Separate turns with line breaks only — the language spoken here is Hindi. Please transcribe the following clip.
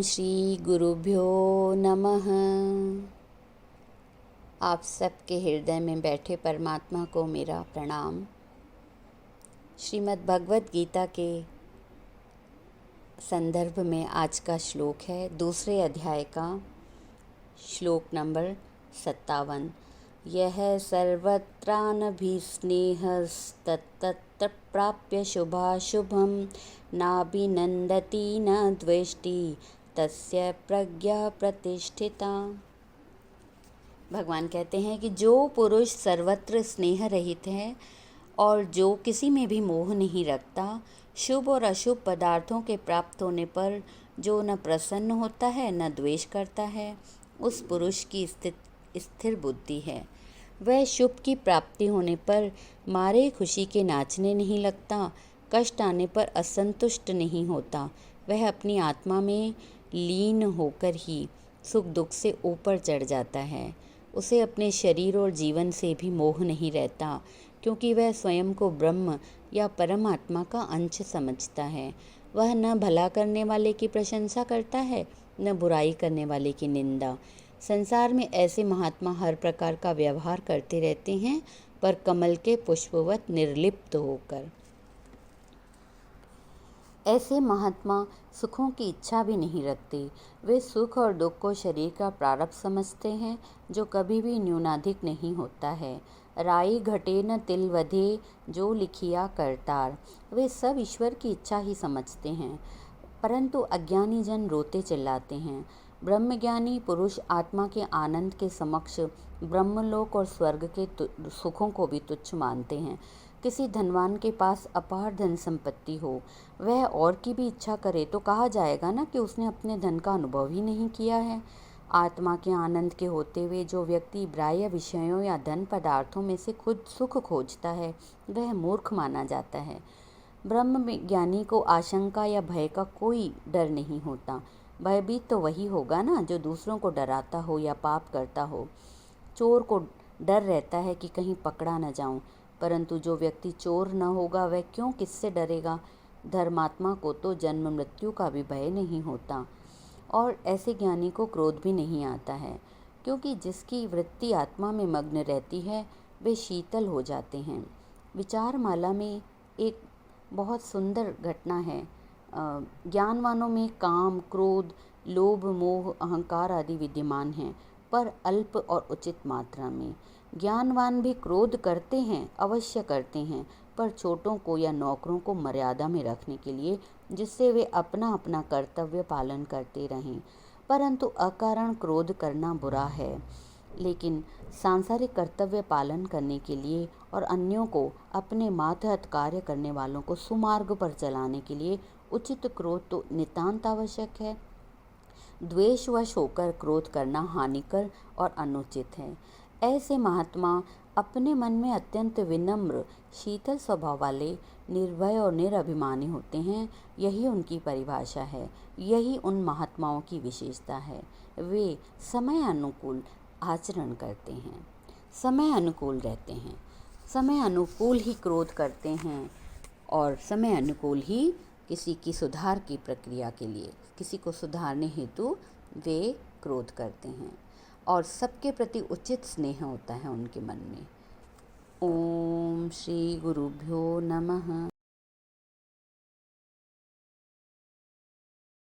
श्री गुरुभ्यो नमः। आप सबके हृदय में बैठे परमात्मा को मेरा प्रणाम। श्रीमद् भगवत गीता के संदर्भ में आज का श्लोक है दूसरे अध्याय का श्लोक नंबर 57। यह सर्वत्रानभिस्नेहस्तत्तत्र प्राप्य शुभाशुभं नाभिनन्दति न द्वेष्टि तस्य प्रज्ञा प्रतिष्ठिता। भगवान कहते हैं कि जो पुरुष सर्वत्र स्नेह रहित है और जो किसी में भी मोह नहीं रखता, शुभ और अशुभ पदार्थों के प्राप्त होने पर जो न प्रसन्न होता है न द्वेष करता है, उस पुरुष की स्थिर बुद्धि है। वह शुभ की प्राप्ति होने पर मारे खुशी के नाचने नहीं लगता, कष्ट आने पर असंतुष्ट नहीं होता। वह अपनी आत्मा में लीन होकर ही सुख दुख से ऊपर चढ़ जाता है। उसे अपने शरीर और जीवन से भी मोह नहीं रहता, क्योंकि वह स्वयं को ब्रह्म या परमात्मा का अंश समझता है। वह न भला करने वाले की प्रशंसा करता है, न बुराई करने वाले की निंदा। संसार में ऐसे महात्मा हर प्रकार का व्यवहार करते रहते हैं, पर कमल के पुष्पवत निर्लिप्त होकर। ऐसे महात्मा सुखों की इच्छा भी नहीं रखते। वे सुख और दुख को शरीर का प्रारब्ध समझते हैं, जो कभी भी न्यूनाधिक नहीं होता है। राई घटे न तिल वधे, जो लिखिया करतार। वे सब ईश्वर की इच्छा ही समझते हैं, परंतु अज्ञानी जन रोते चिल्लाते हैं। ब्रह्मज्ञानी पुरुष आत्मा के आनंद के समक्ष ब्रह्मलोक और स्वर्ग के सुखों को भी तुच्छ मानते हैं। किसी धनवान के पास अपार धन संपत्ति हो, वह और की भी इच्छा करे तो कहा जाएगा ना कि उसने अपने धन का अनुभव ही नहीं किया है। आत्मा के आनंद के होते हुए जो व्यक्ति बाह्य विषयों या धन पदार्थों में से खुद सुख खोजता है, वह मूर्ख माना जाता है। ब्रह्म ज्ञानी को आशंका या भय का कोई डर नहीं होता। भयभीत तो वही होगा ना जो दूसरों को डराता हो या पाप करता हो। चोर को डर रहता है कि कहीं पकड़ा न जाऊं, परंतु जो व्यक्ति चोर न होगा वह क्यों किससे डरेगा। धर्मात्मा को तो जन्म मृत्यु का भी भय नहीं होता, और ऐसे ज्ञानी को क्रोध भी नहीं आता है, क्योंकि जिसकी वृत्ति आत्मा में मग्न रहती है वे शीतल हो जाते हैं। विचारमाला में एक बहुत सुंदर घटना है। ज्ञानवानों में काम, क्रोध, लोभ, मोह, अहंकार आदि विद्यमान हैं, पर अल्प और उचित मात्रा में। ज्ञानवान भी क्रोध करते हैं, अवश्य करते हैं, पर छोटों को या नौकरों को मर्यादा में रखने के लिए, जिससे वे अपना अपना कर्तव्य पालन करते रहें। परंतु अकारण क्रोध करना बुरा है, लेकिन सांसारिक कर्तव्य पालन करने के लिए और अन्यों को अपने मातहत कार्य करने वालों को सुमार्ग पर चलाने के लिए उचित क्रोध तो नितांत आवश्यक है। द्वेषवश होकर क्रोध करना हानिकर और अनुचित है। ऐसे महात्मा अपने मन में अत्यंत विनम्र, शीतल स्वभाव वाले, निर्भय और निरभिमानी होते हैं। यही उनकी परिभाषा है, यही उन महात्माओं की विशेषता है। वे समय अनुकूल आचरण करते हैं, समय अनुकूल रहते हैं, समय अनुकूल ही क्रोध करते हैं, और समय अनुकूल ही किसी की सुधार की प्रक्रिया के लिए, किसी को सुधारने हेतु वे क्रोध करते हैं, और सबके प्रति उचित स्नेह होता है उनके मन में। ओम श्री गुरुभ्यो नमः।